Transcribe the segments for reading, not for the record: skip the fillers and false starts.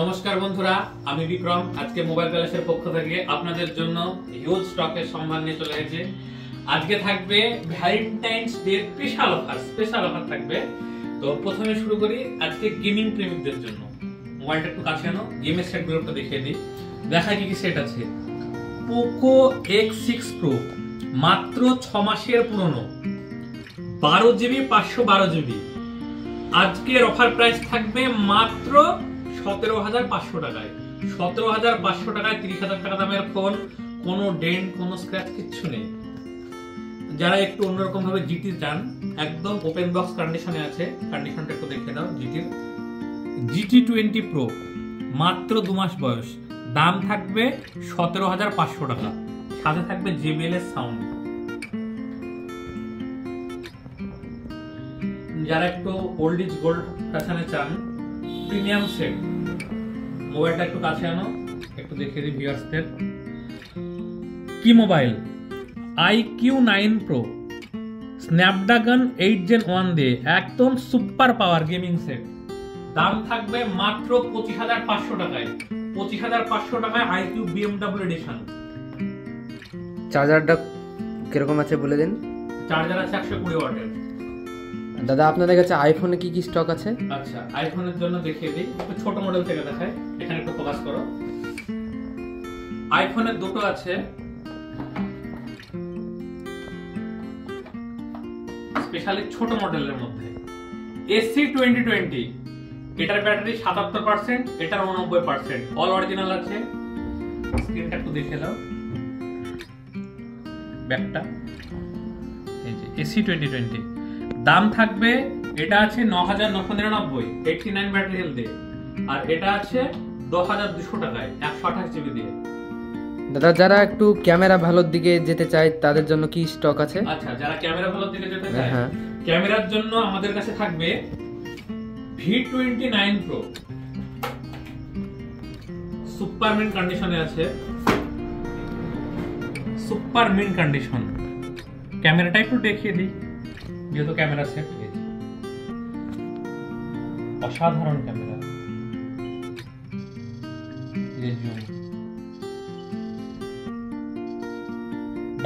নমস্কার বন্ধুরা, আমি বিক্রম। আজকে মোবাইল প্যালেসের পক্ষ থেকে আপনাদের জন্য হিউজ স্টকের সম্মান নিয়ে চলে এসেছি। আজকে থাকবে ভ্যালেন্টাইন্স ডে স্পেশাল অফার থাকবে। তো প্রথমে শুরু করি আজকে গেমিং প্রেমিকদের জন্য। মোবাইলটা একটু কাছে আনো, গেমের সেটগুলো একটু দেখিয়ে দিই। দেখা কি কি সেট আছে। পোকো X6 Pro মাত্র 6 মাসের পুরনো, 12 জিবি 512 জিবি। আজকের অফার প্রাইস থাকবে মাত্র 17,500 টাকায়। 17,500 টাকায় 30,000 টাকা দামের ফোন, কোনো ডেন্ট কোনো স্ক্র্যাচ কিচ্ছু নেই। যারা একটু অন্যরকম ভাবে জিটি চান, একদম ওপেন বক্স কন্ডিশনে আছে। কন্ডিশনটা একটু দেখে দাও। জিটির GT20 Pro মাত্র 2 মাস বয়স, দাম থাকবে 17,500 টাকা। সাথে থাকবে JBL এর সাউন্ড। যারা একটু ওল্ড ইজ গোল্ড ফ্যাশনে চান, প্রিমিয়াম সেট। মোবাইলটা একটু কাছে আনো, একটু দেখিয়ে দিই ভিউয়ার্সদের। কি mobile? iQOO9 Pro Snapdragon 8 Gen 1 দিয়ে একদম সুপার পাওয়ার গেমিং সেট। দাম থাকবে মাত্র 25,500 টাকায়। 25,500 টাকায় iQOO BMW এডিশন। চার্জারটা কিরকম আছে বলে দিন। চার্জার আছে 120 ওয়াটের। দাদা আপনাদের কাছে আইফোনে কি কি স্টক আছে? আচ্ছা, আইফোনের জন্য দেখিয়ে দিই। একটু ছোট মডেল থেকে দেখায়, এখানে একটু ফোকাস করো। আইফোনের দুটো আছে, স্পেশালি ছোট মডেলের মধ্যে। SC2020, এটার ব্যাটারি 77%, এটার 89%। অল অরিজিনাল আছে। স্ক্রিনটা একটু দেখে দাও, ব্যাকটা। এই যে SC2020, দাম থাকবে, এটা আছে 9,999 89 ব্যাটারি হেলথ দিয়ে, আর এটা আছে 10,200 টাকায় 128 জিবি দিয়ে। দাদা যারা একটু ক্যামেরা ভালোর দিকে যেতে চায় তাদের জন্য কি স্টক আছে? আচ্ছা, যারা ক্যামেরা ভালোর দিকে যেতে চায়, হ্যাঁ, ক্যামেরার জন্য আমাদের কাছে থাকবে V29 Pro সুপার মিন্ট কন্ডিশনে আছে। Super mint condition. ক্যামেরাটা একটু দেখিয়ে দিই, যেহেতু ক্যামেরা সেট। অসাধারণ ক্যামেরা।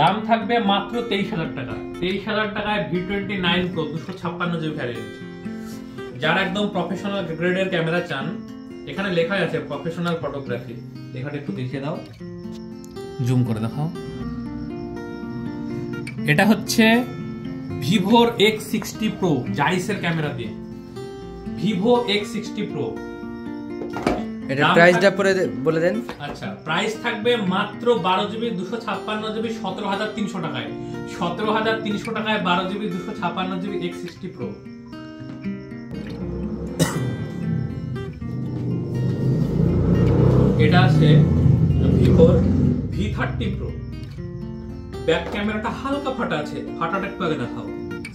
দাম থাকবে মাত্র 23,000 টাকা। 23,000 টাকায় V29 Pro 256 জিবি ভ্যারিয়েন্ট। যারা একদম প্রফেশনাল গ্রেডের ক্যামেরা চান, এখানে লেখা আছে প্রফেশনাল ফটোগ্রাফি। লেখাটা একটু দেখিয়ে দাও, জুম করে দেখাও। এটা হচ্ছে ভিভোর X60 Pro জাইসের ক্যামেরা দিয়ে। ভিভো X60 Pro, এটা প্রাইসটা পরে বলে দেন। আচ্ছা, প্রাইস থাকবে মাত্র 12 জিবি 256 জিবি 17,300 টাকায়। 17,300 টাকায় 12 জিবি 256 জিবি X60 Pro। এটা আছে ভিভোর V30 Pro। ব্যাক ক্যামেরাটা হালকা ফাটা আছে, ফাটাটা একটু আগে দেখাও।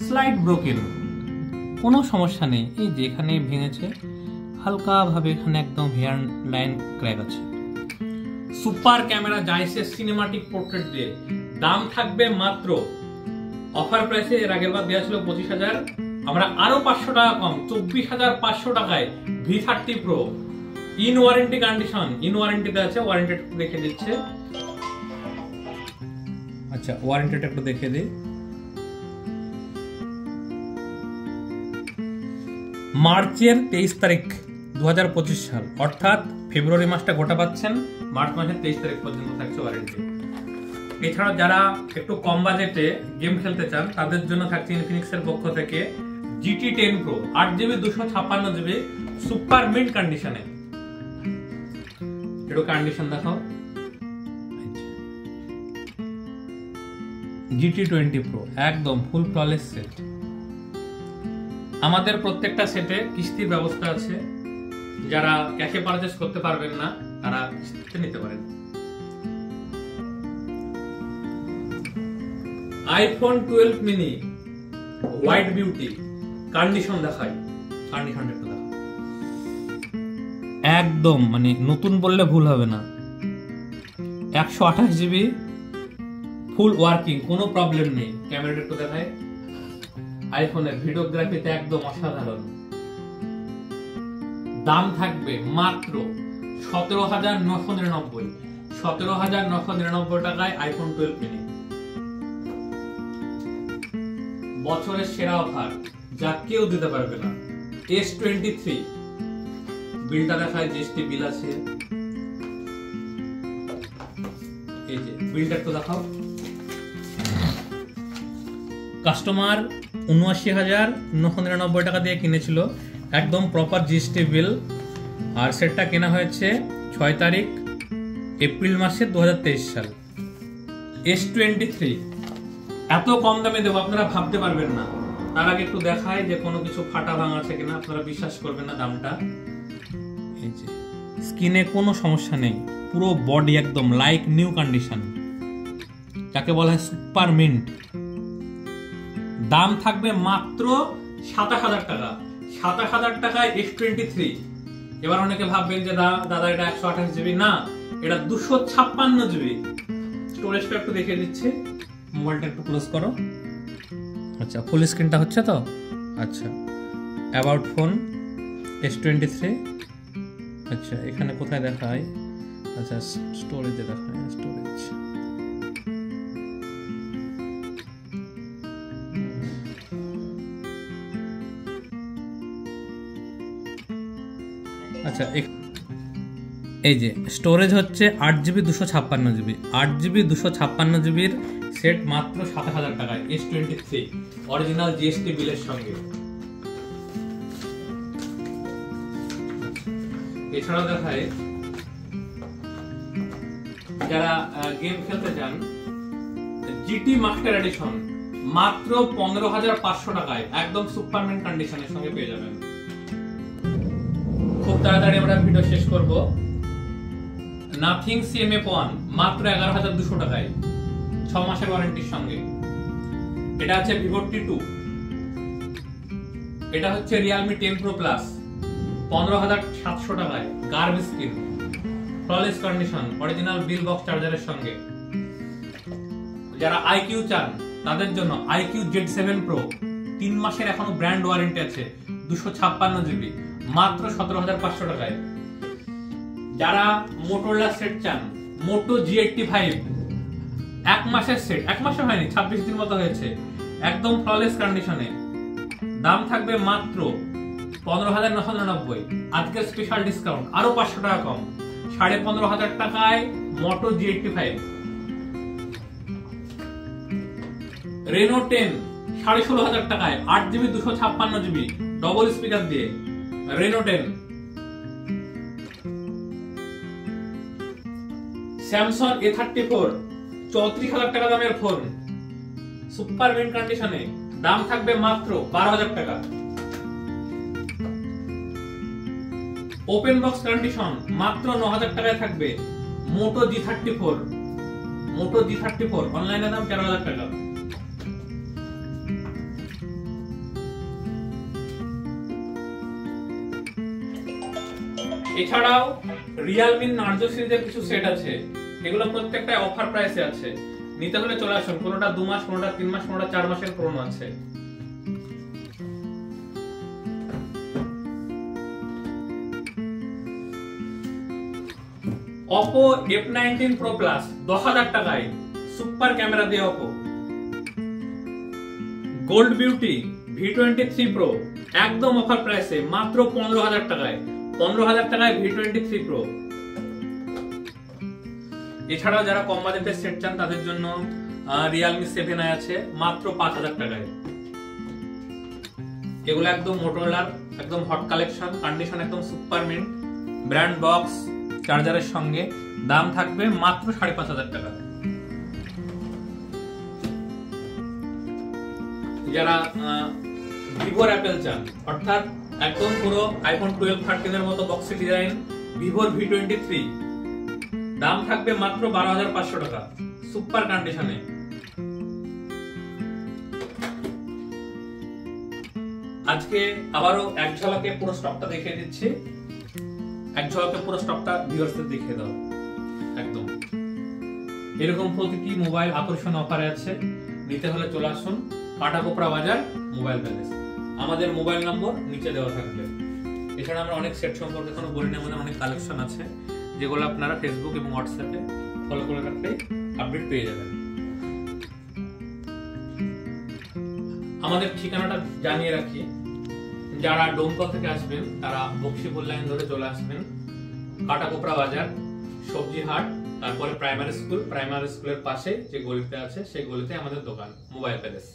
স্লাইড ব্রোকেন, কোনো সমস্যা নেই। এই যে এখানে ভেঙেছে হালকা ভাবে, এখানে একদম হেয়ার লাইন ক্র্যাক আছে। সুপার ক্যামেরা জাইসের সিনেমাটিক পোর্ট্রেট দিয়ে। দাম থাকবে মাত্র, অফার প্রাইসে এর আগের বার দেওয়া ছিল 25,000, আমরা আরো 500 টাকা কম 24,500 টাকায় V30 Pro in warranty condition. In ওয়ারেন্টিতে আছে, ওয়ারেন্টি দেখে দিচ্ছে। আচ্ছা, ওয়ারেন্টিটা একটু দেখে দিই। মার্চের 23 তারিখ 2025 সাল, অর্থাৎ ফেব্রুয়ারি মাসটা গোটা পাচ্ছেন, মার্চ মাসের 23 তারিখ পর্যন্ত থাকছে ওয়ারেন্টি। এছাড়া যারা একটু কম বাজেটে গেম খেলতে চান, তাদের জন্য থাকছে ইনফিনিক্সের পক্ষ থেকে GT10 Pro 8 GB 256 GB super mint কন্ডিশনে। একটু কন্ডিশন দেখাও। GT20 Pro একদম ফুল ফ্ললেস সেট। আমাদের প্রত্যেকটা সেটে কিস্তির ব্যবস্থা আছে। যারা ক্যাশে পারচেজ করতে পারবেন না, তারা কিস্তিতে নিতে পারেন। iPhone 12 mini white beauty condition দেখাই। কন্ডিশনটা একটু দেখাও। একদম মানে নতুন বললে ভুল হবে না। 128 জিবি ফুল ওয়ার্কিং, কোনো প্রবলেম নেই। ক্যামেরাটা একটু দেখায়। আইফোনের ভিডিওগ্রাফিতে একদম অসাধারণ। দাম থাকবে মাত্র 17,999। 17,999 টাকায় আইফোন 12 মিনি। বছরের সেরা অফার যা কেউ দিতে পারবে না। S23 বিলটা দেখায়, জিএসটি বিল আছে, এই যে বিলটা একটু দেখাও। কাস্টমার 79,999 টাকা দিয়ে কিনেছিল, একদম প্রপার জিএসটি বিল। আর সেটটা কেনা হয়েছে 6 তারিখ এপ্রিল মাসে 2023 সাল। S23 এত কম দামে দেবো আপনারা ভাবতে পারবেন না। তার আগে একটু দেখায় যে কোনো কিছু ফাটা ভাঙা আছে কিনা, আপনারা বিশ্বাস করবেন না দামটা। এই যে স্কিনে কোনো সমস্যা নেই, পুরো বডি একদম লাইক নিউ কন্ডিশন, যাকে বলা হয় সুপার মিন্ট। দাম থাকবে মাত্র 27,000 টাকা। 27,000 টাকায় S23। এবার অনেকে ভাববেন যে দাদা এটা 128 জিবি, না, এটা 256 জিবি। স্টোরেজটা একটু দেখিয়ে দিচ্ছি, মোবাইলটা একটু ক্লোজ করো। আচ্ছা, ফুল স্ক্রিনটা হচ্ছে তো? আচ্ছা, অ্যাবাউট ফোন S23। আচ্ছা, এখানে কোথায় দেখায়? আচ্ছা, স্টোরেজে দেখায়, স্টোরেজ। আচ্ছা, এই যে স্টোরেজ হচ্ছে 8GB 256GB। 8GB 256GBর সেট মাত্র 27,000 টাকায় S23 অরিজিনাল জিএসটি বিলের সঙ্গে। এছাড়াও দেখায় যারা গেম খেলতে চান, জিটি মাস্টার এডিশন মাত্র 15,500 টাকায় একদম সুপারম্যান কন্ডিশনের সঙ্গে পেয়ে যাবেন। খুব তাড়াতাড়ি আমরা ভিডিও শেষ করব। নাথিং CMF1 মাত্র 11,200 টাকায় 6 মাসের ওয়ারেন্টির সঙ্গে। এটা আছে Vivo T2। এটা হচ্ছে Realme 10 Pro Plus 15,700 টাকায়, curve screen, flawless condition, original bill box চার্জারের সঙ্গে। যারা IQ চান তাদের জন্য IQ Z7 Pro 3 মাসের এখনো ব্র্যান্ড ওয়ারেন্টি আছে, 256GB মাত্র 17,500 টাকায়। যারা মোটোরোলা সেট চান, মোটো G85 1 মাসের সেট, 1 মাসে হয়নি, 26 দিন মতো হয়েছে, একদম ফ্ললেস কন্ডিশনে, দাম থাকবে মাত্র 15,999। আজকের স্পেশাল ডিসকাউন্ট আরো 500 টাকা কম, 15,500 টাকায় মোটো G85। রেনো 10 16,500 টাকায় 8GB 256GB ডবল স্পিকার দিয়ে রেনো 10। স্যামসাং A34 34,000 টাকা দামের ফোন, সুপার মিন্ট কন্ডিশনে, দাম থাকবে মাত্র 12,000 টাকা। ওপেন বক্স কন্ডিশন মাত্র 9,000 টাকায় থাকবে মোটো G34। মোটো G34 অনলাইনে দাম 13,000 টাকা। এছাড়াও Realme Narzo সিরিজের কিছু সেট আছে, এগুলো প্রত্যেকটা অফার প্রাইসে আছে। নিতে হলে চলে আসুন, কোনটা 2 মাস, কোনটা 3 মাস, কোনটা 4 মাসের পুরনো আছে। Oppo F19 Pro Plus 10,000 টাকায় সুপার ক্যামেরা দিয়ে Oppo। Gold beauty V23 Pro একদম অফার প্রাইসে মাত্র 15,000 টাকায়। 15,000 টাকায় V23 Pro। এছাড়াও যারা কম বাজেটের সেট চান তাদের জন্য Realme 7i আছে মাত্র 5,000 টাকায়। এগুলো একদম মোটোরোলার একদম হট কালেকশন, কন্ডিশন একদম সুপার মিন্ট, ব্র্যান্ড বক্স চার্জারের সঙ্গে, দাম থাকবে মাত্র 5,500 টাকা। যারা ভিভোর অ্যাপেল চান, অর্থাৎ একদম পুরো আইফোন 12 13 এর মতো বক্সি ডিজাইন ভিভোর V23, দাম থাকবে মাত্র 12,500 টাকা সুপার কন্ডিশনে। আজকে আবারও এক ঝলকে পুরো স্টকটা দেখিয়ে দিচ্ছি। এক ঝলকে পুরো স্টকটা ভিউয়ার্সদের দেখিয়ে দাও। একদম এরকম প্রতিটি মোবাইল আকর্ষণীয় অফারে আছে। নিতে হলে চলে আসুন কাটাকোপড়া বাজার মোবাইল প্যালেস। আমাদের মোবাইল নম্বর নিচে দেওয়া থাকবে। এছাড়া আমরা অনেক সেট সম্পর্কে এখনো বলি না, আমাদের অনেক কালেকশন আছে যেগুলো আপনারা ফেসবুক এবং হোয়াটসঅ্যাপে ফলো করে রাখলে আপডেট পেয়ে যাবেন। আমাদের ঠিকানাটা জানিয়ে রাখি, যারা ডোমকল থেকে আসবেন তারা বক্সিপুর লাইন ধরে চলে আসবেন, কাটাকোপড়া বাজার, সবজি হাট, তারপরে প্রাইমারি স্কুলের পাশে যে গলিতে আছে সেই গলিতে আমাদের দোকান মোবাইল প্যালেস।